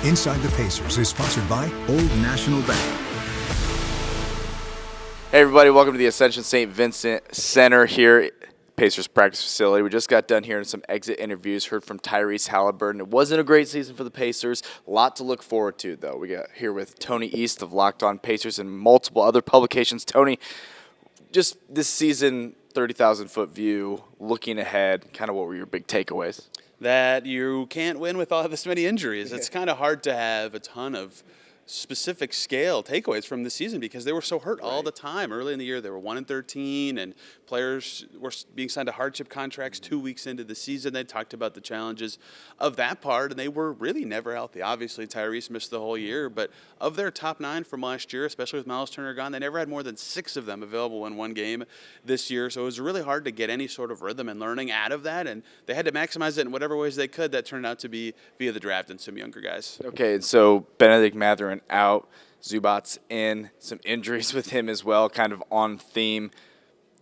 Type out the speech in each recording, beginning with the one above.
Inside the Pacers is sponsored by Old National Bank. Hey everybody, welcome to the Ascension St. Vincent Center here, Pacers practice facility. We just got done hearing some exit interviews, heard from Tyrese Haliburton. It wasn't a great season for the Pacers. A lot to look forward to, though. We got here with Tony East of Locked On Pacers and multiple other publications. Tony, just this season, 30,000-foot view, looking ahead, kind of what were your big takeaways? That you can't win with all this many injuries. It's kind of hard to have a ton of specific scale takeaways from the season because they were so hurt all the time. Early in the year, they were 1-13, and players were being signed to hardship contracts 2 weeks into the season. They talked about the challenges of that part, and they were really never healthy. Obviously, Tyrese missed the whole year, but of their top 9 from last year, especially with Miles Turner gone, they never had more than 6 of them available in one game this year. So it was really hard to get any sort of rhythm and learning out of that, and they had to maximize it in whatever ways they could. That turned out to be via the draft and some younger guys. Okay, and so Benedict Mathurin out, Zubac's in, some injuries with him as well, kind of on theme.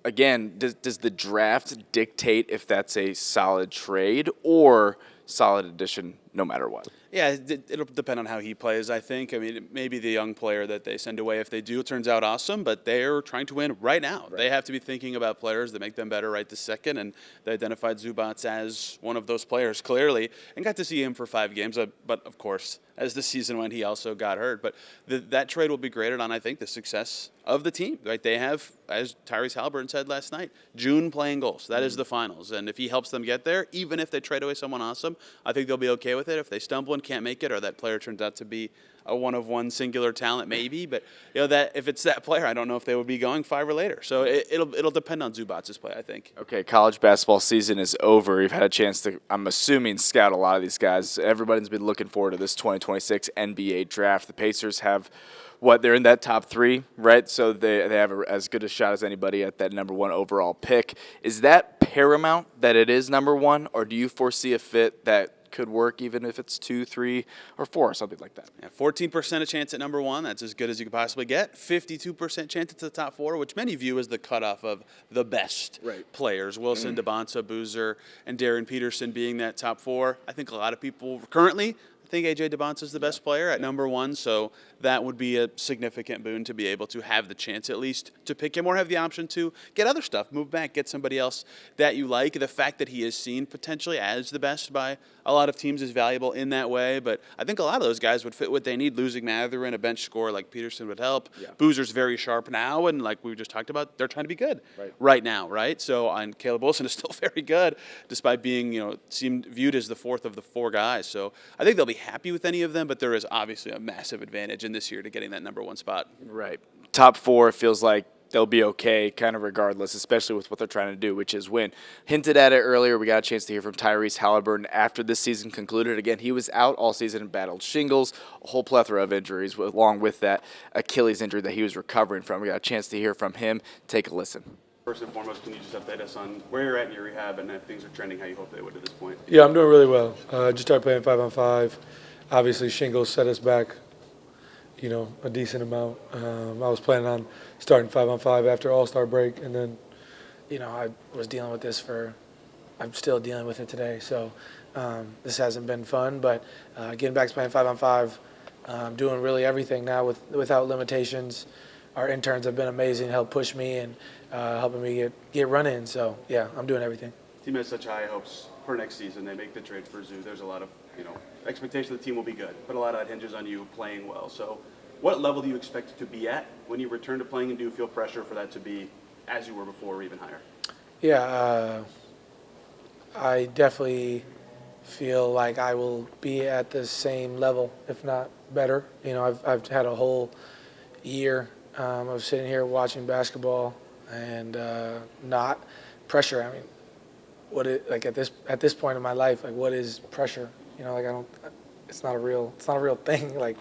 Again, does the draft dictate if that's a solid trade or solid addition no matter what? Yeah, it'll depend on how he plays, I think. I mean, maybe the young player that they send away, if they do, turns out awesome, but they're trying to win right now. Right. They have to be thinking about players that make them better right this second, and they identified Zubac as one of those players, clearly, and got to see him for 5 games. But, of course, as the season went, he also got hurt. But that trade will be graded on, I think, the success of the team. Right? They have, as Tyrese Haliburton said last night, June playing goals. That is the finals. And if he helps them get there, even if they trade away someone awesome, I think they'll be okay with it. If they stumble and can't make it, or that player turns out to be a one-of-one singular talent, maybe. But that if it's that player, I don't know if they would be going 5 or later. So it'll depend on Zubac's play, I think. Okay, college basketball season is over. You've had a chance to, I'm assuming, scout a lot of these guys. Everybody's been looking forward to this 2026 NBA draft. The Pacers have, they're in that top 3, right? So they have as good a shot as anybody at that number 1 overall pick. Is that paramount that it is number 1, or do you foresee a fit that could work even if it's 2, 3, or 4, or something like that? Yeah, 14% a chance at number 1. That's as good as you could possibly get. 52% chance at the top 4, which many view as the cutoff of the best players. Wilson, DeBonta, Boozer, and Darren Peterson being that top 4. I think a lot of people currently think A.J. DeBonta is the best player at number 1, so that would be a significant boon to be able to have the chance at least to pick him or have the option to get other stuff, move back, get somebody else that you like. The fact that he is seen potentially as the best by a lot of teams is valuable in that way, but I think a lot of those guys would fit what they need. Losing Mathurin, a bench scorer like Peterson would help. Yeah. Boozer's very sharp now, and like we just talked about, they're trying to be good right now, right? So, and Caleb Wilson is still very good, despite being, viewed as the 4th of the 4 guys. So I think they'll be happy with any of them, but there is obviously a massive advantage in this year to getting that number 1 spot. Right. Top 4, it feels like they'll be okay kind of regardless, especially with what they're trying to do, which is win. Hinted at it earlier. We got a chance to hear from Tyrese Haliburton after this season concluded. Again, he was out all season and battled shingles, a whole plethora of injuries, along with that Achilles injury that he was recovering from. We got a chance to hear from him. Take a listen. First and foremost, can you just update us on where you're at in your rehab and if things are trending how you hope they would at this point? Yeah, I'm doing really well. Just started playing 5-on-5. Obviously, shingles set us back, a decent amount. I was planning on starting 5-on-5 after All-Star break, and then, I was dealing with this I'm still dealing with it today. So this hasn't been fun, but getting back to playing 5-on-5, doing really everything now without limitations. Our interns have been amazing, helped push me and helping me get running. So, yeah, I'm doing everything. The team has such high hopes for next season. They make the trade for Zoo. There's a lot of, expectation the team will be good, but a lot of that hinges on you playing well. So what level do you expect to be at when you return to playing, and do you feel pressure for that to be as you were before or even higher? Yeah, I definitely feel like I will be at the same level, if not better. I've had a whole year of sitting here watching basketball and not pressure. I mean, at this point in my life, what is pressure? It's not a real thing. I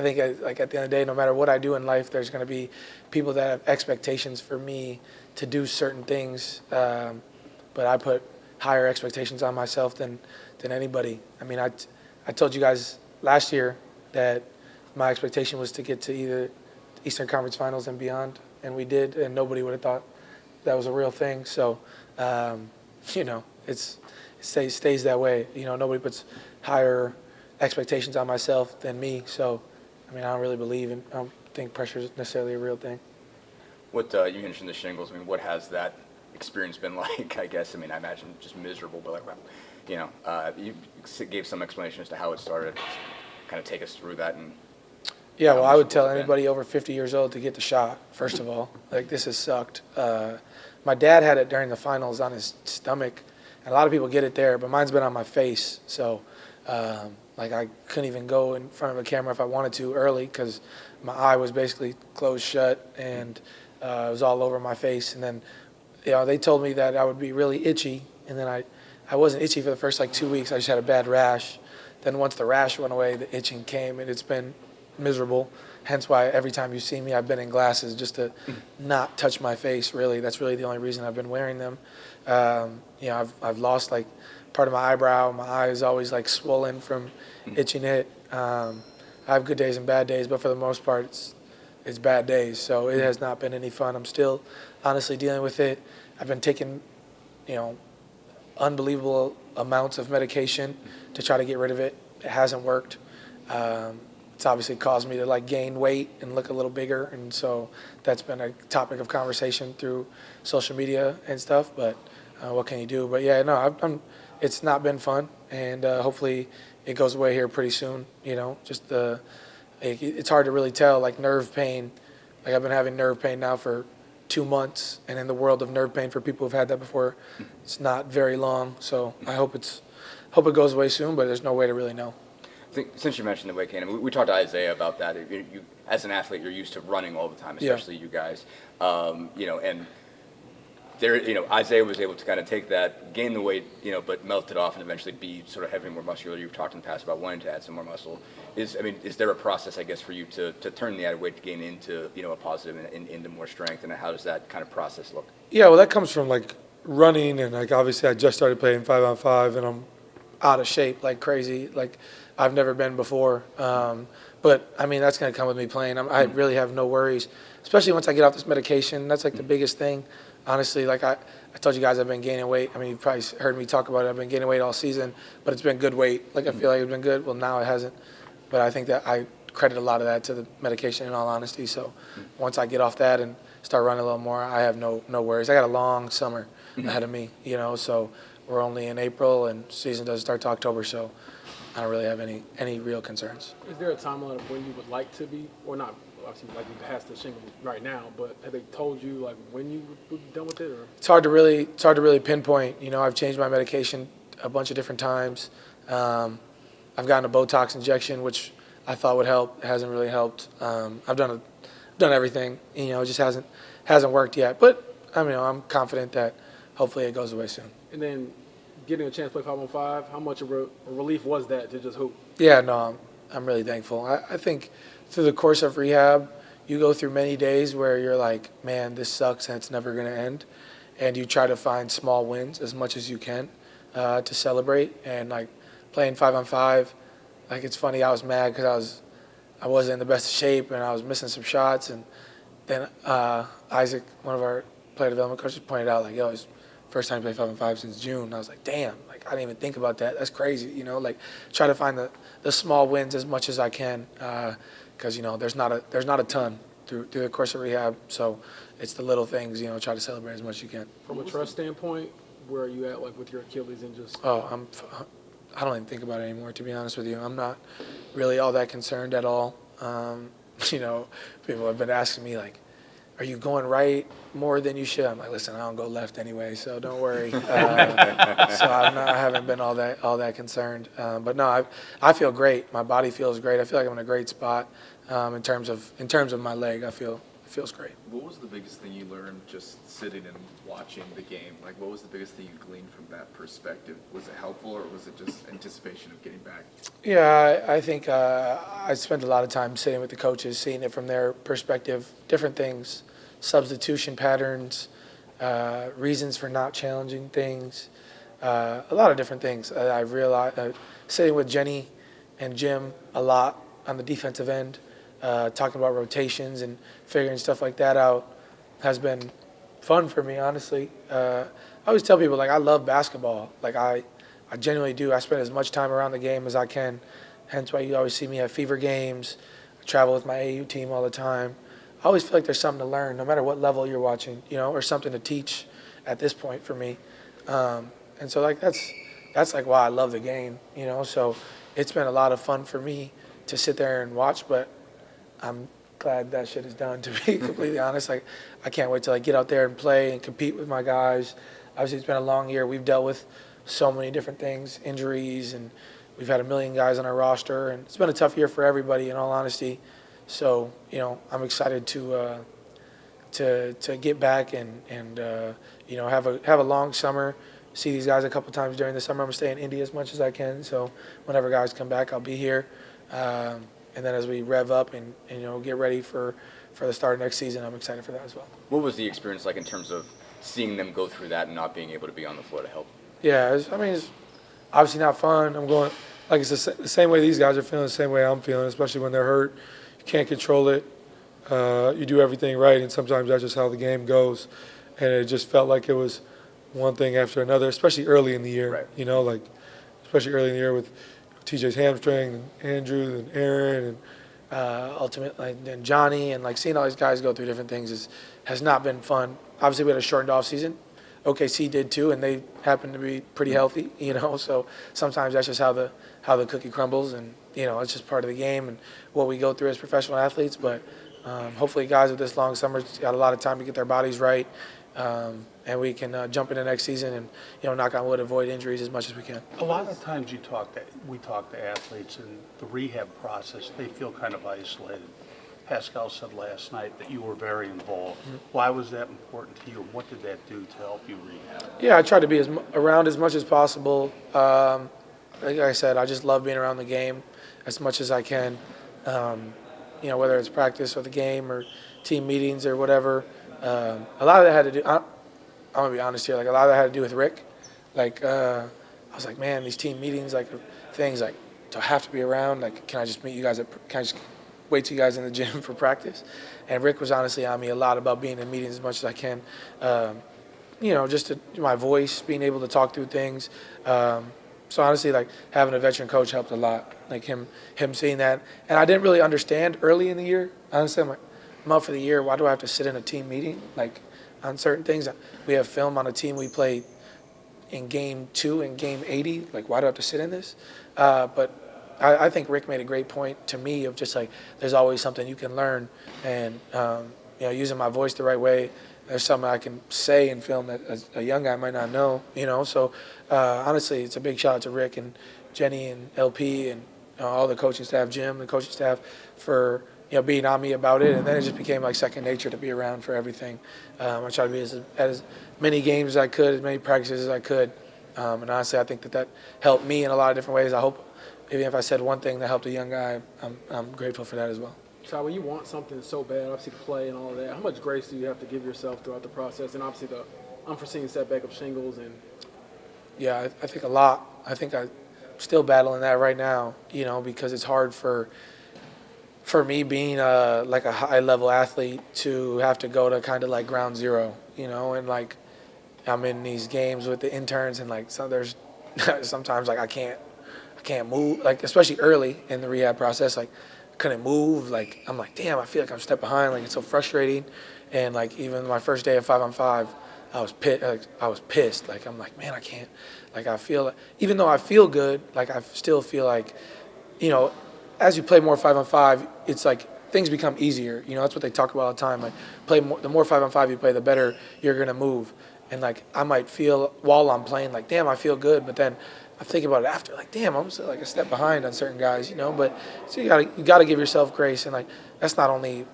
think at the end of the day, no matter what I do in life, there's going to be people that have expectations for me to do certain things. But I put higher expectations on myself than anybody. I mean, I told you guys last year that my expectation was to get to either Eastern Conference Finals and beyond, and we did, and nobody would have thought that was a real thing. So, it stays that way. Nobody puts higher expectations on myself than me. So, I mean, I don't think pressure is necessarily a real thing. What you mentioned the shingles. I mean, what has that experience been like? I guess. I mean, I imagine just miserable. But you gave some explanation as to how it started. Just kind of take us through that. And yeah, well, I would tell anybody over 50 years old to get the shot. First of all, like this has sucked. My dad had it during the finals on his stomach, and a lot of people get it there, but mine's been on my face. So, like I couldn't even go in front of a camera if I wanted to early because my eye was basically closed shut and it was all over my face. And then, they told me that I would be really itchy, and then I wasn't itchy for the first like 2 weeks. I just had a bad rash. Then once the rash went away, the itching came, and it's been miserable. Hence why every time you see me, I've been in glasses just to not touch my face, really. That's really the only reason I've been wearing them. I've lost like part of my eyebrow. My eye is always like swollen from itching it. I have good days and bad days, but for the most part, it's bad days. So it has not been any fun. I'm still honestly dealing with it. I've been taking, unbelievable amounts of medication to try to get rid of it. It hasn't worked. It's obviously caused me to like gain weight and look a little bigger, and so that's been a topic of conversation through social media and stuff. But what can you do? But yeah, no, it's not been fun, and hopefully it goes away here pretty soon. It's hard to really tell. Like nerve pain, like I've been having nerve pain now for 2 months, and in the world of nerve pain for people who've had that before, it's not very long. So I hope it goes away soon, but there's no way to really know. I think since you mentioned the weight gain, we talked to Isaiah about that. You, as an athlete, you're used to running all the time, especially you guys. And there, Isaiah was able to kind of take that, gain the weight, but melt it off and eventually be sort of heavy, more muscular. You've talked in the past about wanting to add some more muscle. Is there a process, I guess, for you to turn the added weight gain into, a positive and into more strength? And how does that kind of process look? Yeah, well, that comes from like running, and like obviously I just started playing 5-on-5, and I'm out of shape like crazy. Like I've never been before. But I mean, that's going to come with me playing. I really have no worries, especially once I get off this medication. That's like the biggest thing. Honestly, like I told you guys, I've been gaining weight. I mean, you've probably heard me talk about it. I've been gaining weight all season, but it's been good weight. Like I feel like it's been good. Well, now it hasn't. But I think that I credit a lot of that to the medication, in all honesty. So once I get off that and start running a little more, I have no worries. I got a long summer ahead of me, so we're only in April and season doesn't start to October, so I don't really have any real concerns. Is there a timeline of when you would like to be, or not, obviously like you pass the shingle right now, but have they told you like when you would be done with it? Or? It's hard to really pinpoint. I've changed my medication a bunch of different times. I've gotten a Botox injection, which I thought would help. It hasn't really helped. I've done everything. It just hasn't worked yet. But I'm confident that hopefully it goes away soon. And then getting a chance to play 5-on-5, how much of a relief was that to just hoop? Yeah, no, I'm really thankful. I think through the course of rehab, you go through many days where you're like, man, this sucks and it's never going to end. And you try to find small wins as much as you can to celebrate. And like playing 5-on-5, like it's funny, I was mad because I wasn't in the best of shape and I was missing some shots. And then Isaac, one of our player development coaches, pointed out like, yo, it's first time I played 5-on-5 since June. And I was like, damn, like I didn't even think about that. That's crazy, like try to find the small wins as much as I can because, there's not a ton through the course of rehab. So it's the little things, try to celebrate as much as you can. From a trust standpoint, where are you at like with your Achilles and just? Oh, I don't even think about it anymore, to be honest with you. I'm not really all that concerned at all. People have been asking me like, are you going right more than you should? I'm like, listen, I don't go left anyway, so don't worry. So I haven't been all that concerned. But no, I feel great. My body feels great. I feel like I'm in a great spot in terms of my leg. It feels great. What was the biggest thing you learned just sitting and watching the game? Like, what was the biggest thing you gleaned from that perspective? Was it helpful, or was it just anticipation of getting back? Yeah, I think I spent a lot of time sitting with the coaches, seeing it from their perspective, different things, substitution patterns, reasons for not challenging things, a lot of different things. I've realized sitting with Jenny and Jim a lot on the defensive end, talking about rotations and figuring stuff like that out has been fun for me, honestly. I always tell people, like, I love basketball. Like, I genuinely do. I spend as much time around the game as I can. hence why you always see me at fever games. I travel with my AU team all the time. I always feel like there's something to learn, no matter what level you're watching, or something to teach at this point for me. And so like that's like why I love the game, So it's been a lot of fun for me to sit there and watch, but I'm glad that shit is done, to be completely honest. Like, I can't wait till I get out there and play and compete with my guys. Obviously, it's been a long year. We've dealt with so many different things, injuries, and we've had a million guys on our roster, and it's been a tough year for everybody, in all honesty. So, I'm excited to get back and have a long summer. See these guys a couple times during the summer. I'm gonna stay in Indy as much as I can. So whenever guys come back, I'll be here. And then as we rev up and get ready for the start of next season, I'm excited for that as well. What was the experience like in terms of seeing them go through that and not being able to be on the floor to help? Yeah, it's obviously not fun. I'm going like it's the same way these guys are feeling, the same way I'm feeling, especially when they're hurt. You can't control it. You do everything right, and sometimes that's just how the game goes. And it just felt like it was one thing after another, especially early in the year. Right. Especially early in the year with TJ's hamstring and Andrew and Aaron and ultimately and Johnny, and seeing all these guys go through different things has not been fun. Obviously, we had a shortened off season. OKC did too, and they happened to be pretty healthy. So sometimes that's just how the cookie crumbles, and it's just part of the game and what we go through as professional athletes. But hopefully, guys with this long summer got a lot of time to get their bodies right. And we can jump into next season and, knock on wood, avoid injuries as much as we can. A lot of times we talk to athletes in the rehab process, they feel kind of isolated. Pascal said last night that you were very involved. Mm-hmm. Why was that important to you, and what did that do to help you rehab? Yeah, I try to be around as much as possible. Like I said, I just love being around the game as much as I can, whether it's practice or the game or team meetings or whatever. A lot of that had to do, I'm going to be honest here, a lot of that had to do with Rick. I was like, man, these team meetings, things do I have to be around? Can I just meet you guys can I just wait till you guys in the gym for practice? And Rick was honestly on me a lot about being in meetings as much as I can. Just my voice, being able to talk through things. So honestly, having a veteran coach helped a lot. Him seeing that. And I didn't really understand early in the year. Honestly, I'm out for the year. Why do I have to sit in a team meeting? On certain things, we have film on a team we played in game 2 and game 80. Why do I have to sit in this? But I think Rick made a great point to me of just there's always something you can learn, and using my voice the right way. There's something I can say in film that a young guy might not know. So honestly, it's a big shout out to Rick and Jenny and LP and all the coaching staff, Jim, the coaching staff, for being on me about it, and then it just became second nature to be around for everything. I tried to be at as many games as I could, as many practices as I could, and honestly, I think that helped me in a lot of different ways. I hope, even if I said one thing that helped a young guy, I'm grateful for that as well. So when you want something so bad, obviously to play and all of that, how much grace do you have to give yourself throughout the process, and obviously the unforeseen setback of shingles and? Yeah, I think a lot. I think I'm still battling that right now, because it's hard for me being a high-level athlete to have to go to kind of ground zero, and I'm in these games with the interns, and so there's sometimes I can't move, especially early in the rehab process, couldn't move, I'm damn, I feel like I'm a step behind, it's so frustrating, and even my first day of 5-on-5, I was pissed, I'm man, I can't, I feel, even though I feel good, I still feel as you play more 5-on-5, it's things become easier. That's what they talk about all the time. The more 5-on-5 you play, the better you're gonna move. And I might feel while I'm playing, damn, I feel good. But then I think about it after, damn, I'm still a step behind on certain guys. But so you gotta give yourself grace. And that's not only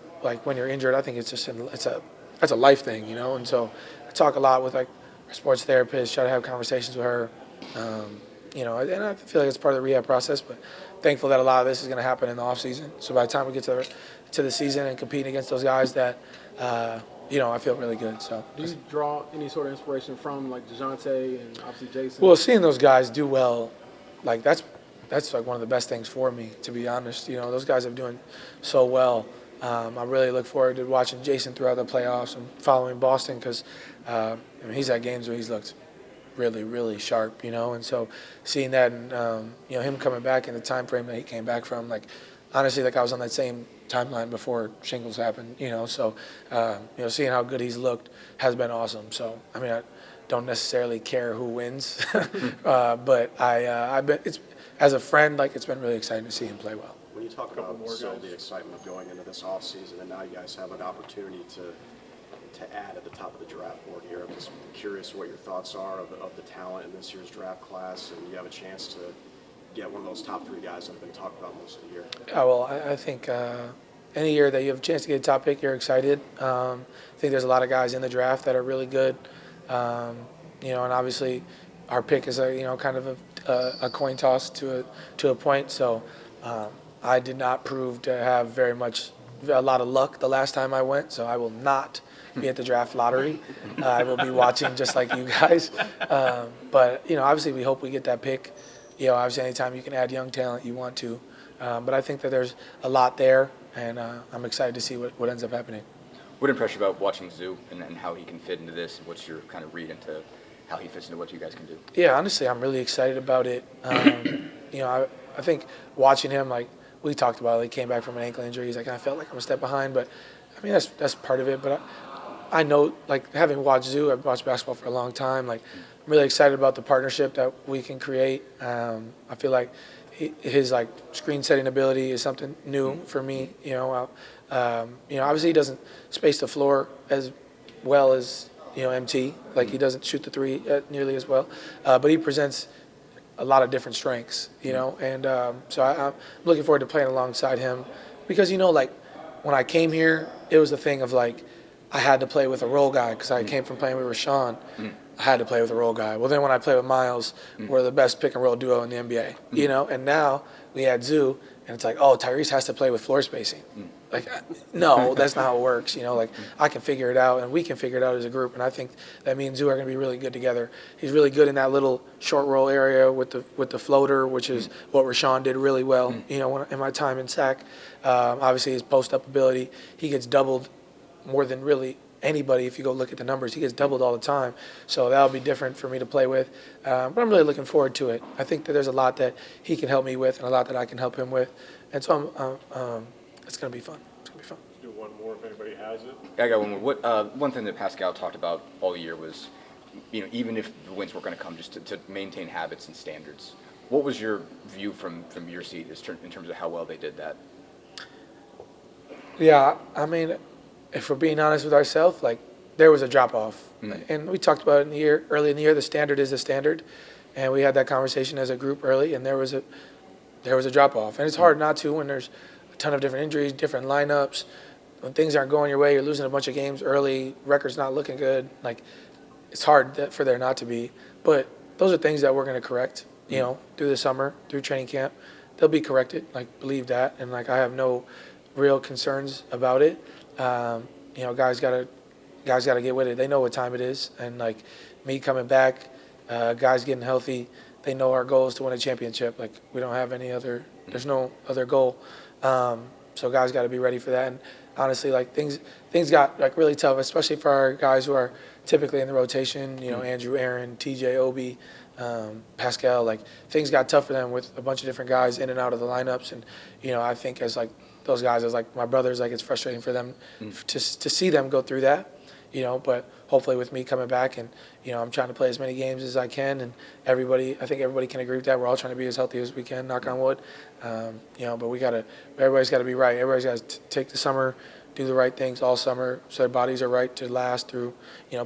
when you're injured. I think it's just that's a life thing. And so I talk a lot with our sports therapist, try to have conversations with her. And I feel like it's part of the rehab process, but thankful that a lot of this is going to happen in the off season. So by the time we get to the season and competing against those guys, that I feel really good. So do you draw any sort of inspiration from DeJounte and obviously Jason? Well, seeing those guys do well, that's one of the best things for me, to be honest. Those guys are doing so well. I really look forward to watching Jason throughout the playoffs and following Boston because he's at games where he's looked really, really sharp, and so seeing that and, him coming back in the time frame that he came back from, like, honestly, like I was on that same timeline before shingles happened, so, seeing how good he's looked has been awesome. So, I mean, I don't necessarily care who wins, but I've been, as a friend, like, it's been really exciting to see him play well. When you talk about the excitement of going into this offseason, and now you guys have an opportunity to add at the top of the draft board here, I'm just curious what your thoughts are of the talent in this year's draft class, and you have a chance to get one of those top 3 guys that have been talked about most of the year. Well, I think any year that you have a chance to get a top pick, you're excited. I think there's a lot of guys in the draft that are really good, and obviously our pick is kind of a coin toss to a point. So I did not prove to have a lot of luck the last time I went, so I will not be at the draft lottery. I will be watching just like you guys. But obviously we hope we get that pick. Obviously anytime you can add young talent, you want to. But I think that there's a lot there, and I'm excited to see what ends up happening. What impressed you about watching Zoo and how he can fit into this? What's your kind of read into how he fits into what you guys can do? Yeah, honestly, I'm really excited about it. I think watching him, like we talked about, he came back from an ankle injury. He's like, I felt like I'm a step behind, but I mean that's part of it. But I know, like, having watched Zoo, I've watched basketball for a long time. Like, I'm really excited about the partnership that we can create. I feel like his like screen setting ability is something new for me. Obviously he doesn't space the floor as well as MT. Like, he doesn't shoot the 3 nearly as well, but he presents a lot of different strengths. And so I'm looking forward to playing alongside him, because like when I came here, it was the thing of like I had to play with a role guy because I came from playing with Rashawn. I had to play with a role guy. Well, then when I play with Miles, we're the best pick and roll duo in the NBA. And now we add Zoo, and it's like, oh, Tyrese has to play with floor spacing. Like, no, that's not how it works. Like, I can figure it out, and we can figure it out as a group. And I think that me and Zoo are going to be really good together. He's really good in that little short roll area with the floater, which is what Rashawn did really well. In my time in SAC, obviously his post up ability, he gets doubled more than really anybody. If you go look at the numbers, he gets doubled all the time. So that'll be different for me to play with. But I'm really looking forward to it. I think that there's a lot that he can help me with, and a lot that I can help him with. And so it's going to be fun. It's going to be fun. Do one more if anybody has it. I got one more. One thing that Pascal talked about all year was, even if the wins weren't going to come, just to maintain habits and standards. What was your view from your seat in terms of how well they did that? Yeah, I mean, if we're being honest with ourselves, like, there was a drop-off. And we talked about it early in the year, the standard is the standard. And we had that conversation as a group early, and there was a drop-off. And it's hard not to when there's a ton of different injuries, different lineups. When things aren't going your way, you're losing a bunch of games early, record's not looking good. Like, it's hard for there not to be. But those are things that we're going to correct, through the summer, through training camp. They'll be corrected, like, believe that. And, like, I have no real concerns about it. Guys gotta get with it. They know what time it is, and like me coming back, guys getting healthy. They know our goal is to win a championship. Like, we don't have any other. There's no other goal. So guys got to be ready for that. And honestly, like things got like really tough, especially for our guys who are typically in the rotation. Andrew, Aaron, TJ, Obi, Pascal. Like, things got tough for them with a bunch of different guys in and out of the lineups. And I think as like those guys, as like my brothers, like, it's frustrating for them to see them go through that. But hopefully with me coming back and, I'm trying to play as many games as I can, and I think everybody can agree with that. We're all trying to be as healthy as we can, knock on wood. But everybody's got to be right. Everybody's got to take the summer, do the right things all summer so their bodies are right to last through,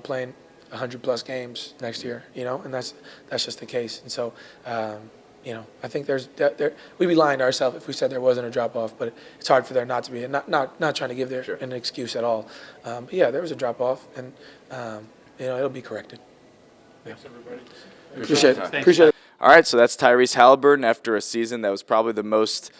playing 100+ games next year, and that's just the case. And so, I think we'd be lying to ourselves if we said there wasn't a drop-off, but it's hard for there not to be, and not trying to give there an excuse at all. But yeah, there was a drop-off, and, it'll be corrected. Thanks, everybody. Appreciate it. All right, so that's Tyrese Haliburton after a season that was probably the most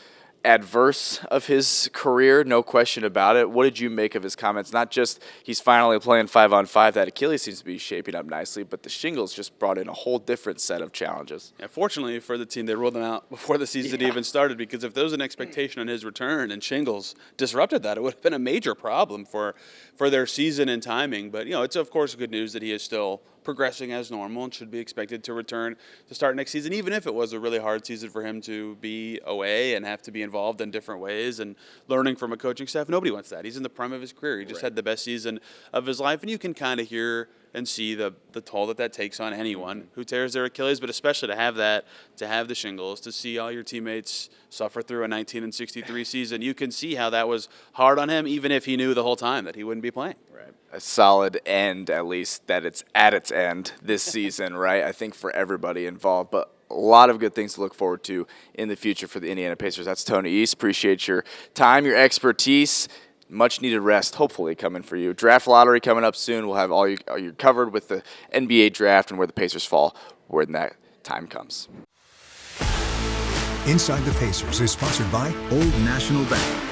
adverse of his career, no question about it. What did you make of his comments? Not just he's finally playing 5-on-5, that Achilles seems to be shaping up nicely, but the shingles just brought in a whole different set of challenges. Yeah, fortunately for the team, they ruled him out before the season even started, because if there was an expectation on his return and shingles disrupted that, it would have been a major problem for their season and timing. But, it's of course good news that he is still progressing as normal and should be expected to return to start next season, even if it was a really hard season for him to be away and have to be involved in different ways and learning from a coaching staff. Nobody wants that. He's in the prime of his career. He just had the best season of his life, and you can kind of hear and see the toll that takes on anyone who tears their Achilles, but especially to have the shingles, to see all your teammates suffer through a 19-63 season. You can see how that was hard on him, even if he knew the whole time that he wouldn't be playing. Right. A solid end, at least, that it's at its end this season, right? I think for everybody involved, but a lot of good things to look forward to in the future for the Indiana Pacers. That's Tony East. Appreciate your time, your expertise. Much needed rest, hopefully, coming for you. Draft lottery coming up soon. We'll have all you covered with the NBA draft and where the Pacers fall when that time comes. Inside the Pacers is sponsored by Old National Bank.